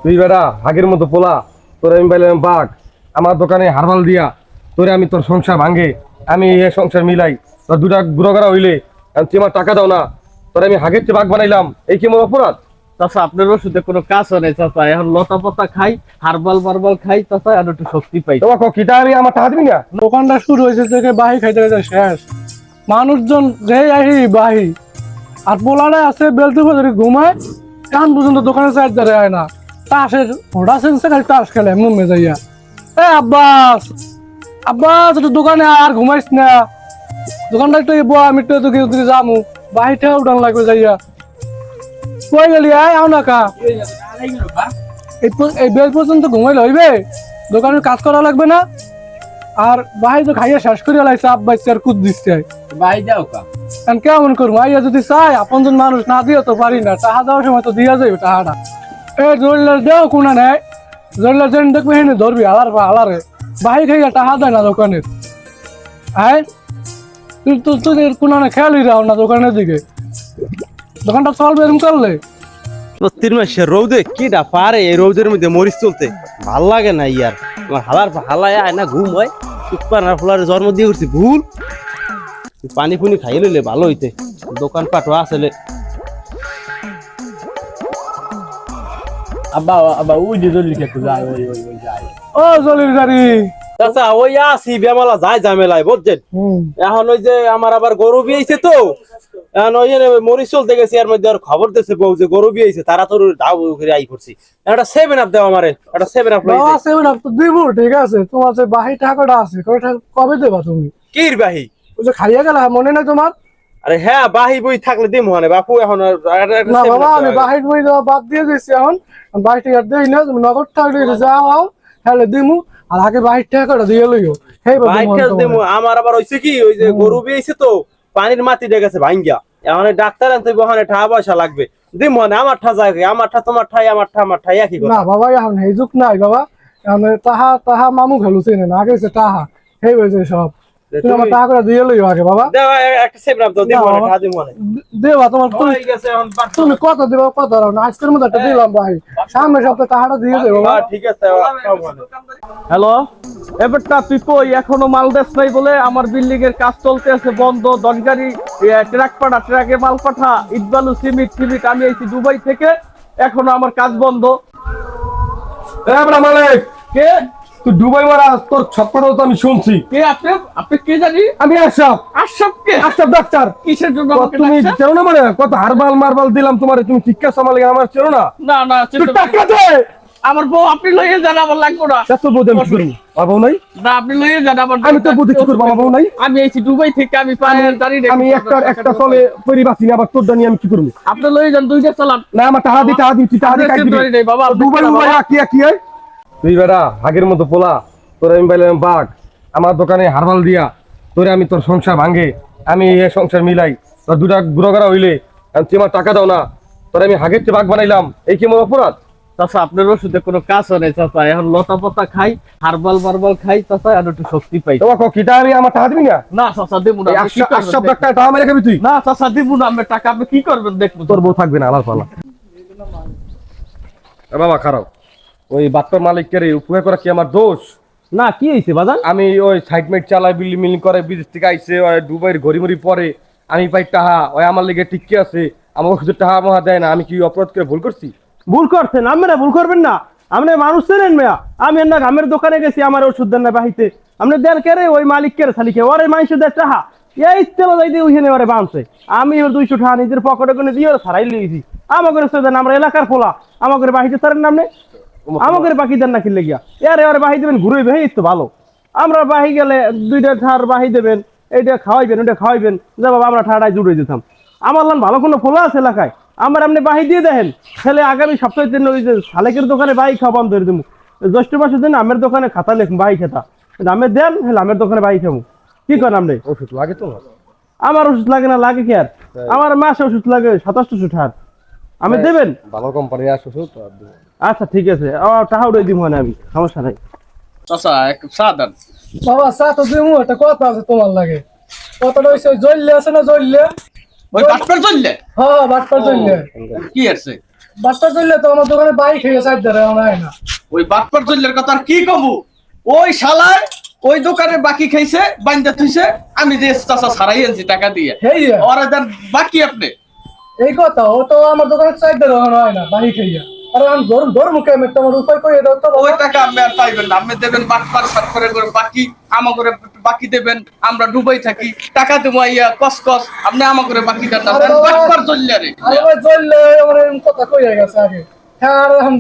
তুই বেটা হাগের মতো পোলা, তোর আমি পাইলাম বাঘ। আমার দোকানে হারবাল দিয়া তোরে আমি তোর সংসার ভাঙ্গে, আমি এ সংসার মিলাই, তোর দুটা গুড়াগাড়া হইলে তুই আমার টাকা দাও না, তোর আমি হাগের চেয়ে বাঘ বানাইলাম, এই কি মোর অপরাধ? চাচা আপনার ওষুধে কোনো কাজ নেই চাচা, এখন লতা পাতা খাই, হারবাল মারবাল খাই চাচা, আর একটু শক্তি পাই। তোমার কিটা আমি আমার টাকা দিবি না? দোকানটা শুরু হয়েছে থেকে বাহি খাইতে খাইতে শেষ। মানুষজন যেই আহি বাহি, আর পোলারে আছে বেলতে বাজারে ঘুমায়, কান পর্যন্ত দোকানে চার ধারে হয় না। তাসের হোড়া সেন্সে খালি তাস খেলে এমন মেজাইয়া। এ আব্বাস, আব্বাস একটু দোকানে আর ঘুমাইস না, দোকানটা একটু আমি একটু যামু, বাহিটা উঠান লাগবে যাইয়া। কই গেলি আও না কা, এই বেল পর্যন্ত ঘুমাইলে হইবে? দোকানে কাজ করা লাগবে না? আর ভাই তো খাইয়া শেষ করে লাইছে, আব্বাই আর কুদ দিচ্ছে। ভাই যাও কা আমি কেমন করবো? আইয়া যদি চাই আপনজন মানুষ না দিয়ে তো পারি না, টাকা দেওয়ার সময় তো দিয়া যাবে টাকাটা। এ জরিলার দেও কোনা নেয়, জরিলার যেন দেখবে হেনে ধরবি আলার আলারে, ভাই খাইয়া টাকা দেয় না দোকানের। হ্যাঁ তুই তো তোদের কোনা খেয়ালই রাও না দোকানের দিকে, দোকানটা চলবে এরকম করলে। ৩ মাসের রৌদে কিটা পারে এই রৌদের মধ্যে মরিচ চলতে ভাল লাগে না ইয়ার। আমার হালার হালায় আয় না ঘুম হয়, চুপ্পা না ফলার জন্ম দিয়ে উঠছি ভুল। পানি পুনি খাই লইলে ভালো হইতে, দোকানপাট আসলে। আব্বা আব্বা ওই যে জলদি একটু যায়, ওই যায়। ও জলির গাড়ি, চাচা ওই আসি বেমালা যায় ঝামেলায় বুঝছেন। এখন ওই যে আমার আবার গরু বিয়েছে তো, এখন ওই মরিচ চলতে গেছি, এর মধ্যে আর খবর দিয়েছে বউ যে গরু বিয়েছে, তারা তোর দাও করে আই করছি। একটা 7 আপ দেও আমারে, একটা 7 আপ লইছে। আছে না তো দিব, ঠিক আছে। তোমার যে বাহি টাকাটা আছে কবে দেবা তুমি? কির বাহি? ওই যে খাইয়া গেলা মনে নাই তোমার? আরে হ্যাঁ বাহি বই থাকলে দিম মানে বাপু, এখন না বাবা আমি বাহির বই দেওয়া বাদ দিয়ে দিচ্ছি। এখন বাহির টাকা দেই না, তুমি নগদ টাকা যাও হ্যাঁ দিমু, আর আগে বাহির টাকাটা দিয়ে লইও। আমার আবার হইছে কি, ওই যে গরু বিয়েছে তো, পানির মাটি গেছে ভাঙ্গিয়া, এখন ডাক্তার আনতে বহানে টাকা পয়সা লাগবে। দিম মানে আমার ঠা যায়, আমার ঠা তোমার ঠাই, আমার ঠা আমার ঠাই একই না বাবা, এখন এই যুগ নাই বাবা। এখন তাহা তাহা মামু খেলু চেনে না, আগে হচ্ছে টাহা, সেই হয়েছে সব। তুমি আমার টাকাটা দিয়ে লইও আগে বাবা। একটা সেবরাম তো দিম মানে ঠা দিম মানে দেবা তোমার, হয়ে গেছে। এখন তুমি কত দিবা কত না, আজকের মধ্যে একটা দিলাম ভাই, সামনে সপ্তাহে টাকাটা দিয়ে দেবো বাবা। ঠিক আছে। হ্যালো, এবারটা তুই কই? এখনো মাল দেশ নাই বলে? আমার বিল্ডিং এর কাজ চলতে আছে বন্ধ, 10 গাড়ি ট্রাক পাঠা, ট্রাকে মাল পাঠা, ইট বালু সিমেন্ট। আমি আইছি দুবাই থেকে, এখনো আমার কাজ বন্ধ। মালিক কে? তুই ডুবাই মারা তোর ছপ্পটা তো আমি শুনছি। কে আপনি? আপনি কে জানি? আমি আশরাফ, আশরাফ কে? আশরাফ ডাক্তার। কিসের জন্য আমাকে তুমি ডাকছেন? চেনো না মানে কত হারবাল মারবাল দিলাম তোমারে, তুমি ঠিক আছে আমার লাগে, আমার চেনো না? না না, তুই টাকা দে। আমার বউ আপনি লইয়ে যান, আমার লাগবো না। এত বউ আমি কি করবো? আমার বউ নাই? না আপনি লইয়ে যান, আমার আমি তো বউ কি করবো? আমার বউ নাই। আমি আইছি দুবাই থেকে, আমি দাঁড়িয়ে আমি একটা চলে পরিবাসী আবার তোর জানি আমি কি করবো? আপনি লইয়ে যান, 2টা চালান। না আমার টাকা দিতে তুই টাকা দিবি বাবা দুবাই উবাই কি হয়? তুই বেটা হাগের মতো পোলা, তোর আমি পাইলাম বাঘ। আমার দোকানে হারবাল দিয়া তোরে আমি তোর সংসার ভাঙ্গে, আমি এ সংসার মিলাই, তোর দুটা গুড়াগাড়া হইলে তুই আমার টাকা দাও না, তোর আমি হাগের চেয়ে বাঘ বানাইলাম, এই কি মোর অপরাধ? চাচা আপনার ওষুধে কোনো কাজ নেই চাচা, এখন লতা পাতা খাই, হারবাল মারবাল খাই চাচা, আর একটু শক্তি পাই। তোমার কিটা আমি আমার টাকা দিবি না? না চাচা দেবো না। আশরাফ ডাক্তার টাকা মেরে খাবি তুই? না চাচা দেবো না, আমি টাকা আপনি কি করবেন দেখবো। তোর বউ থাকবে না আলার পালা। বাবা খারাপ, ওই বাচ্চার মালিকের উপকার করা কি আমার দোষ? না কি হয়েছে বাজান? আমি ওই সাইড মেট চালাই, বিল্ডিং মিলিং করে, বিদেশ থেকে আইসে, ওই দুবাইয়ের ঘড়িমড়ি পরে আমি পাই টাহা, ওই আমার লেগে টিকে আছে, আমার ওষুধের টাহা মহা দেয় না, আমি কি অপরাধ করে ভুল করছি? ভুল করছেন আপনারা, ভুল করবেন না। আপনি মানুষ চেনেন মেয়া? আমি না গ্রামের দোকানে গেছি, আমার ওষুধ দেন না বাহিতে, আপনি দেন কে রে? ওই মালিক কে রে? শালিকে ওরে মানুষের দেয় টাহা, এই তেল যাইতে ওইখানে ওরে বাঁধছে। আমি এবার 200 টাকা নিজের পকেটে করে দিয়ে ওরা ছাড়াই লিয়েছি। আমাকে দেন, আমরা এলাকার ফোলা, আমাকে বাহিতে ছাড়েন না আপনি, আমাকে বাকি দেন না কিনলে গিয়া এরে ওরে বাহি দেবেন, ঘুরে ভেই তো ভালো। আমরা বাহি গেলে 2টা ঠার বাহি দেবেন, এইটা খাওয়াইবেন, ওইটা খাওয়াইবেন, যা বাবা আমরা ঠাড়ায় জুড়ে দিতাম। আমার লান ভালো কোনো ফোলা আছে এলাকায়? আমার আপনি বাহি দিয়ে দেখেন, তাহলে আগামী সপ্তাহের জন্য ওই যে শালেকের দোকানে বাহি খাওয়া বন্ধ করে দেবো। জ্যৈষ্ঠ মাসের জন্য আমের দোকানে খাতা লেখুন বাহি খেতা, আমের দেন, হলে আমের দোকানে বাহি খাবো। কি করেন আপনি? ওষুধ লাগে তো? আমার ওষুধ লাগে না, লাগে কি আর? আমার মাসে ওষুধ লাগে 2700 টাকা। আমি দেবেন? ভালো কোম্পানি আসো ওষুধ। আচ্ছা ঠিক আছে, টাকা উঠে দিব মানে, আমি সমস্যা নাই। চাচা এক চা দেন। বাবা চা তো দিমু, একটা কথা আছে তোমার লাগে। কথাটা হইছে ওই জল্লে আছে না, জল্লে ওই বাটপার চললে? হ্যাঁ বাটপার জল্লে। কি আছে? বাচ্চা চললে তো আমার দোকানে বাইক খেয়ে সাইড ধরে হয় না। ওই বাটপার চল্লের কথা আর কি কমু, ওই শালায় ওই দোকানে বাকি খাইছে বান্দা থুইছে, আমি যে চাচা ছাড়াই আনছি টাকা দিয়ে হেই রে, ওরা দেন বাকি আপনি। এই কথা, ও তো আমার দোকানে সাইড ধরে হয় না বাইক খেয়ে। আরে আমি ধর মুখে আমি তোমার উপায় কই দাও তো ওই বাবা। টাকা আপনি আর পাইবেন না, আপনি দেবেন বাটপার সাত করে বাকি আমা করে বাকি দেবেন, আমরা ডুবাই থাকি টাকা দেবো ইয়া কস কস, আপনি আমা করে বাকি দেন না, আরে বাবা। বাটপার চললে রে। আরে ভাই চললে আমার এরকম কথা কই গেছে আগে। হ্যাঁ আর এখন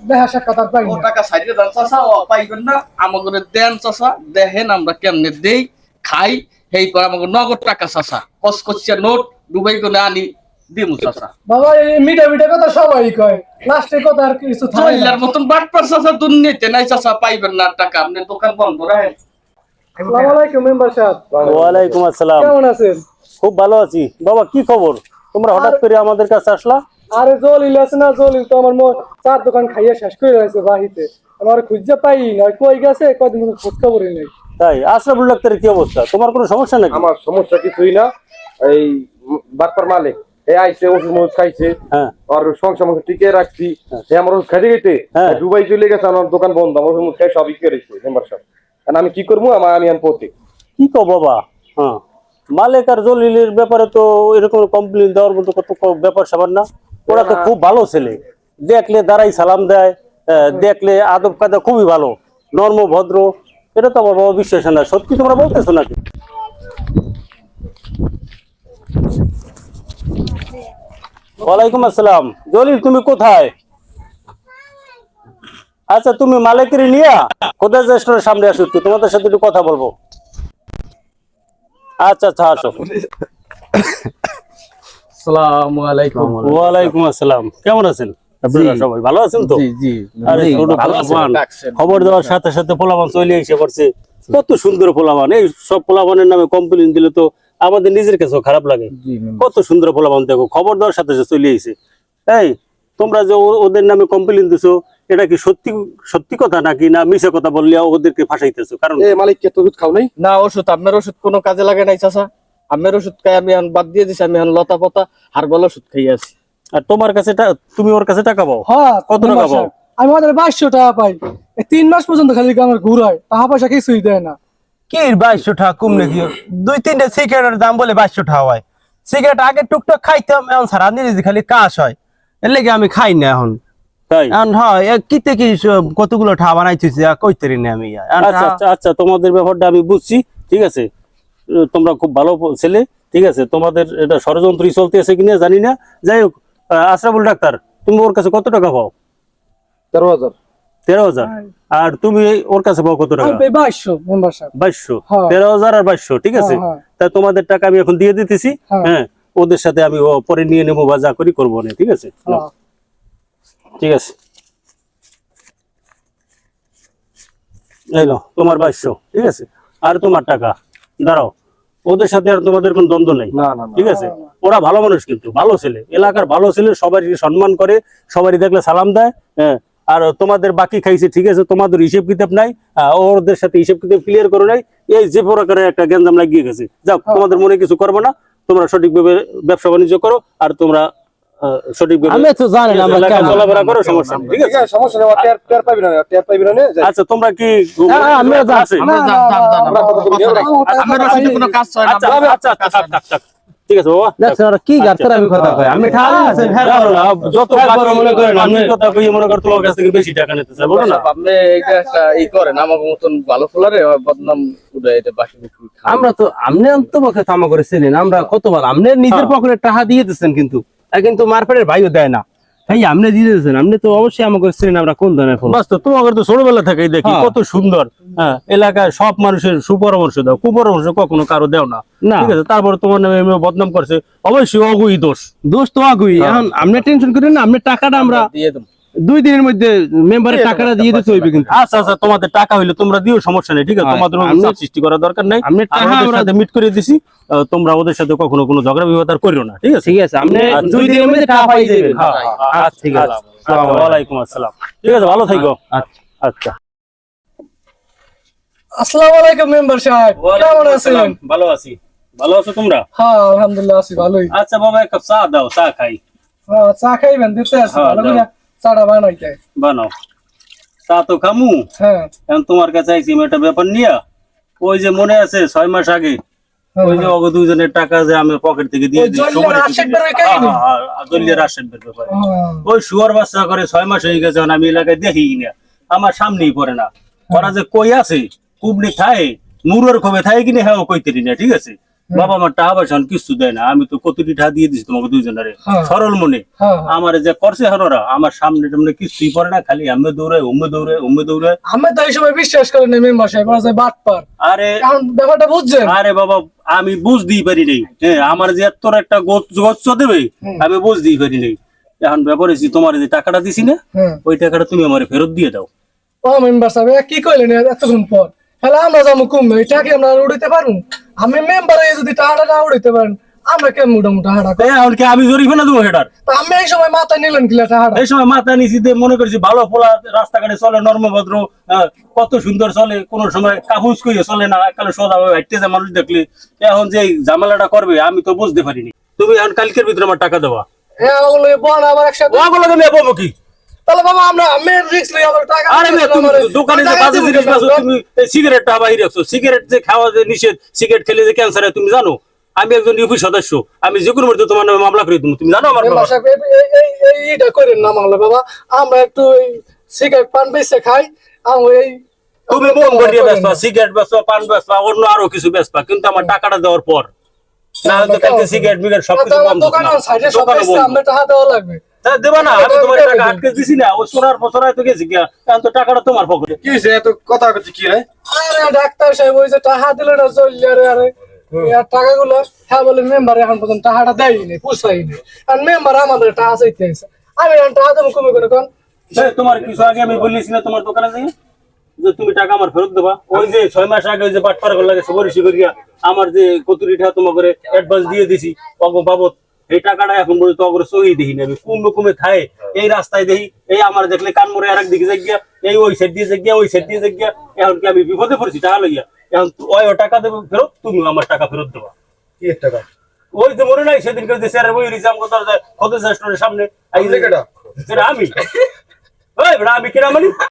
দেখা সাক্ষাৎ পাই ও না। টাকা সাইডে দেন চাচা, ও পাইবেন না, আমা করে দেন চাচা, দেখেন আমরা কেমনে দেই খাই, এই পর আমাকে নগদ টাকা চাচা কস কসিয়া নোট ডুবাই করে আনি দিমু চাচা। বাবা এই মিঠা মিঠা কথা সবাই কয়, লাস্টে কথা আর কিছু থাকে না। চল্লার মতন বাটপার চাচা দুর্নীতি নাই চাচা, পাইবেন না টাকা, আপনি দোকান বন্ধ রাখেন। আসসালামু আলাইকুম মেম্বার সাহেব, ওয়ালাইকুম আসসালাম। কেমন আছেন? খুব ভালো আছি। বাবা কি খবর, তোমরা হঠাৎ করে আমাদের কাছে আসলা? আরে জলিল আছে না, জলিল তো আমার চার দোকান খাইয়া শেষ করে রয়েছে বাহিতে, আমার খুঁজে পাই না, কই গেছে কয়দিন ধরে খোঁজ খবরই নেই। তাই? আশরাফুল ডাক্তারের কি অবস্থা? তোমার কোনো সমস্যা নাকি? আমার সমস্যা কিছুই না। এই বাটপার মালিক এই আইসে ওষুধ মজুদ খাইছে, হ্যাঁ আর সংসার মতো টিকে রাখছি, সে আমার ওষুধ খাইতে গেছে হ্যাঁ। দুবাই চলে গেছে, আমার দোকান বন্ধ, আমার ওষুধ খাই সবই কেড়েছে মেম্বার সাহেব। কারণ আমি কি করবো, আমি পথে কি কো বাবা? হ্যাঁ, মালিক আর জলিলের ব্যাপারে তো এরকম কমপ্লেন দেওয়ার মতো কত ব্যাপার স্যাপার না। ওরা তো খুব ভালো ছেলে, দেখলে দাঁড়াই সালাম দেয়, দেখলে আদব কায়দা খুবই ভালো, নর্ম ভদ্র। এটা তো আমার বাবা বিশ্বাস না, সত্যি তোমরা বলতেছো নাকি? ওয়ালাইকুম আসসালাম। জলিল তুমি কোথায়? আচ্ছা তুমি মালিকের নিয়ে কোথায় রেস্টুরেন্টের সামনে আসো, একটু তোমাদের সাথে একটু কথা বলবো। আচ্ছা আচ্ছা আসো। আসসালামু আলাইকুম। ওয়ালাইকুম আসসালাম। কেমন আছেন আপনারা? সবাই ভালো আছেন তো? আরে ছোট পোলাপান খবর দেওয়ার সাথে সাথে পোলাপান চলে এসে পড়ছে, কত সুন্দর পোলাপান। এই সব পোলাপানের নামে কমপ্লেন দিলে তো আমাদের নিজের কাছেও খারাপ লাগে। কত সুন্দর পোলাপান, দেখো খবর দেওয়ার সাথে সাথে চলে এসে। এই তোমরা যে ওদের নামে কমপ্লেন দিছো, এটা কি সত্যি সত্যি কথা নাকি না মিছে কথা বললে ওদেরকে ফাঁসাইতেছো? কারণ মালিককে তো ওষুধ খাও নাই। না ওষুধ, আপনার ওষুধ কোনো কাজে লাগে নাই চাচা, আপনার ওষুধ খাই আমি এখন বাদ দিয়ে দিছি, আমি এখন লতা পতা হারবাল ওষুধ খাই আছি। আর তোমার কাছে তুমি ওর কাছে টাকা পাও? হ্যাঁ কত টাকা মেম্বার পাও? সাহেব, আমি আমাদের 2200 টাকা পাই। এই 3 মাস পর্যন্ত খালি আমার ঘুরায়, টাকা পয়সা কিছুই দেয় না। কি 2200 টাকা কম নাকি? 2-3টা সিগারেটের দাম বলে 2200 টাকা হয়। সিগারেট আগে টুকটাক খাইতাম, এখন সারা দিন খালি কাশ হয়, এর লেগে আমি খাই না এখন। তাই? এখন হয় কিতে কি কতগুলো ঠা বানাইতেছি কইতেরি না আমি। আচ্ছা আচ্ছা আচ্ছা, তোমাদের ব্যাপারটা আমি বুঝছি, ঠিক আছে। তোমরা খুব ভালো ছেলে, ঠিক আছে। তোমাদের এটা ষড়যন্ত্রই চলতে আছে কিনা জানি না। যাই হোক, আশরাফুল ডাক্তার তুমি ওর কাছে কত টাকা পাও? 13,000। 13,000। আর তুমি ওর কাছে পাও কত টাকা? আমি পাই 2200 মেম্বার সাহেব। 2200। হ্যাঁ। 13,000 আর 2200, ঠিক আছে। হ্যাঁ, তা তোমাদের টাকা আমি এখন দিয়ে দিতেছি। হ্যাঁ। হ্যাঁ, ওদের সাথে আমি পরে নিয়ে নেবো বা যা করি করবো না, ঠিক আছে। হ্যাঁ। ঠিক আছে, এই নাও তোমার 2200, ঠিক আছে। আর তোমার টাকা দাঁড়াও, ওদের সাথে আর তোমাদের কোনো দ্বন্দ্ব নেই, না না না। ঠিক আছে। ওরা ভালো মানুষ, কিন্তু ভালো ছেলে, এলাকার ভালো ছেলে, সবারই সম্মান করে, সবারই দেখলে সালাম দেয়। হ্যাঁ, আর তোমাদের বাকি খাইছে, ঠিক আছে, তোমাদের হিসেব কিতাব নাই, ওদের সাথে হিসেব কিতাব ক্লিয়ার করো নাই, এই যে প্রকারের একটা গ্যাঞ্জাম লাগিয়ে গেছে। যাও, তোমাদের মনে কিছু করবো না, তোমরা সঠিকভাবে ব্যবসা বাণিজ্য করো, আর তোমরা সঠিকভাবে আমি তো জানি না আমরা এলাকায় কেমন। চলাফেরা করো, সমস্যা নেই, ঠিক ঠিক আছে। আছে, সমস্যা নেই, টের পাবি না, টের পাবি না। আচ্ছা তোমরা কি আমরা আছে? না, না, না, আমরা কত করে নেব না। আপনার ওষুধে কোনো কাজ হয় না। আচ্ছা আচ্ছা আচ্ছা, থাক, থাক। ঠিক আছে বাবা, দেখছেন ওরা কি গাছের আমি কথা কই, আমি ঠাড়া আছেন হ্যাঁ জানো না, যত একবার মনে করেন আমি আপনি- কথা কই, মনে কর তোমার কাছ থেকে বেশি টাকা নিতে চাই, বলো না। আপনি এইটা একটা ই করেন, আমার মতন ভালো ফুলারে বদনাম উড়াই এটা বাকি বিক্রি খান। আমরা তো আমনে অন্তপক্ষে থামা করেছিলেন, আমরা কতবার আমনে নিজের পকেটে টাকা দিয়ে দিচ্ছেন, কিন্তু কিন্তু মারপেটের ভাইও দেয় না। ভাই আমনে দিয়ে দিয়েছেন, আপনি তো অবশ্যই আমাকে ছিলেন আমরা কোন ধরনের ফল। বাস তো তোমাকে তো ছোটবেলা থেকেই দেখি হ্যাঁ। কত সুন্দর। হ্যাঁ, এলাকায় সব মানুষের সুপরামর্শ দাও, কুপরামর্শ কখনো কারো দেও না, না। ঠিক আছে। তারপরে তোমার নামে এমনি বদনাম করছে, অবশ্যই অগুই দোষ। দোষ তো আগুই, এখন আপনি টেনশন করেন না, আপনি টাকাটা আমরা দিয়ে দেব। 2 দিনের মধ্যে মেম্বারের টাকাটা দিয়ে দিতে হইবে কিন্তু। আচ্ছা আচ্ছা, তোমাদের টাকা হইলে তোমরা দিও, সমস্যা নেই, ঠিক আছে। হ্যাঁ, তোমাদের আমি- চাপ সৃষ্টি করার দরকার নাই। আপনি আর টাকা ওদের আমরা সাথে মিট করে দিছি, তোমরা ওদের সাথে কখনো কোনো ঝগড়া বিবাদ আর করিও না, ঠিক আছে। ঠিক আছে, আপনি আচ্ছা। 2 দিনের মধ্যে টাকা পাই যাবেন। হ্যাঁ, আচ্ছা ঠিক আছে, আচ্ছা, ওয়ালাইকুম আসসালাম। ঠিক আছে, ভালো থাকো। আচ্ছা। আচ্ছা, আসসালামু আলাইকুম মেম্বার সাহেব, কেমন আছেন? ভালো আছি। ভালো আছো তোমরা? হ্যাঁ আলহামদুলিল্লাহ আছি ভালোই। আচ্ছা বাবা, এক কাপ চা দাও, চা খাই। চা খাইবেন দিতে আছে হ্যাঁ, ভালো যাও। করে চাটা বানাই খাই। বানাও তা তো খামু। হ্যাঁ এখন তোমার কাছে আইছি আমি একটা ব্যাপার নিয়া। ওই যে মনে আছে 6 মাস আগে ওই যে অগ দুইজনের টাকা যে আমি পকেট থেকে দিয়ে ওই দিই জলিয়া সবারই রাশেদ বের হয়ে কাহিনী? জলিয়া রাশেদের ব্যাপারে হ্যাঁ। ওই শুয়ার বাচ্চা করে 6 মাস হয়ে গেছে আমি এলাকায় দেখি না আমার সামনেই পড়ে না ওরা যে কই আছে কুবনি থায় মুরুর কবে থায় কিনে হ্যাঁ কইতেরি না ঠিক আছে বাবা আমার টাকা পয়সা কিছু দেয় না আমি তো কতটি টাকা দিয়ে দিছি তোমাকে দুইজনের হ্যাঁ। সরল মনে হ্যাঁ। আমার যে করছে হনরা আমার সামনে টামনে কিছুই পড়ে না খালি আমি দৌড়ায় উম্মে দৌড়ায় উম্মে দৌড়ায় আমি তো এই সময় বিশ্বাস করি না মেম্বার সাহেব বলা যায় বাটপার আরে এখন ব্যাপারটা বুঝছেন আরে বাবা আমি বুঝতেই পারি নাই হ্যাঁ আমার যে এত একটা গোচ্ছ দেবে আমি বুঝতেই পারি নাই এখন ব্যাপার হয়েছি তোমার যে টাকাটা দিছি না হ্যাঁ ওই টাকাটা তুমি আমার ফেরত দিয়ে দাও ও মেম্বার সাহেব কি কইলেন এতক্ষণ পর তাহলে আমরা যাবো কমবে এটা কি আমরা উড়িতে পারবো আমি মেম্বার হয়ে যদি টাকাটা না উড়িতে পারেন আমরা কেমন মোটামুটি হাঁটা এই এখন কি আমি জরিমানা দেবো হেটার আমি এই সময় মাথায় নিলেন কিলা টাকাটা এই সময় মাথা নিচি দিয়ে মনে করছি ভালো পোলা রাস্তাঘাটে চলে নর্মভদ্র কত সুন্দর চলে কোন সময় কাবুজ করে চলে না কালে সোজা ভাবে হাঁটতে যায় মানুষ দেখলে এখন যে এই ঝামেলাটা করবে আমি তো বুঝতে পারিনি তুমি এখন কালকের ভিতরে আমার টাকা দেওয়া হ্যাঁ ওগুলো বল আবার একসাথে ওগুলো তুমি বলবো কি তাহলে বাবা আমরা আমি রিস্ক লই আবার টাকা আরে মেয়ে, তুমি দোকানে যে বাজে জিনিস বেচো, তুমি এই সিগারেটটা বাইরে রাখছো সিগারেট যে খাওয়া যে নিষেধ সিগারেট খেলে যে ক্যান্সার হয় তুমি জানো আমি একজন ইউপি সদস্য আমি যে কোনো মুহূর্তে তোমার নামে মামলা করে দেবো তুমি জানো আমার মেম্বার ব্যাপার? সাহেব এইটা করেন না মামলা বাবা আমরা একটু সিগারেট পান বেচে খাই আমরা এই তুমি মন করিয়ে বেচবা সিগারেট বেচবা পান বেচবা অন্য আরো কিছু বেচবা কিন্তু আমার টাকাটা দেওয়ার পর না হলে তো কালকে সিগারেট মিগারেট সবকিছু বন্ধ দোকান সাইডে সব দোকানও বেচে বন্ধ। আমরা টাকা দেওয়া লাগবে তা দেবা না আমি তোমার টাকা আটকে দিছি না ওই সোনার বছরায় তো গেছি গিয়া এখন তো টাকাটা তোমার পকেটে কি হয়েছে এত কথা করছি কি রে আরে ডাক্তার সাহেব ওই যে টাকা দিলে না চললে আরে আরে আর টাকাগুলো হ্যাঁ বলে মেম্বার এখন পর্যন্ত টাকাটা দেয়নি পুষাইনি আর মেম্বার আমাদের টাকা চাইতে আছে আমি এখন টাকা দেবো কমে করে কোন এই, তোমার কিছু আগে আমি বলেছি না তোমার দোকানে যাই যে তুমি টাকা আমার ফেরত দেবা ওই যে 6 মাস আগে ওই যে বাটপার লাগে সবরিশি করিয়া আমার যে কতুরি টাকা তোমাকে করে অ্যাডভান্স দিয়ে দিছি অগ বাবদ এই টাকাটা এখন পর্যন্ত অগরে সহি দেখি না আমি কোন রকমে থায় এই রাস্তায় দেখি এই আমার দেখলে কান মরে আর একদিকে যাই গিয়া এই ওই সাইড দিয়ে যাই গিয়া ওই সাইড দিয়ে যাই গিয়া এখন কি আমি বিপদে পড়ছি টাকা লইয়া এখন ওই টাকা দেবে ফেরত তুমি আমার টাকা ফেরত দেবা কি টাকা ওই যে মনে নাই সেদিনকে যে স্যারের বই রিজাম কথা কত রেস্টুরেন্টের সামনে আপনি কেডা? সেটা আমি ওই বেটা আমি কিনা মানি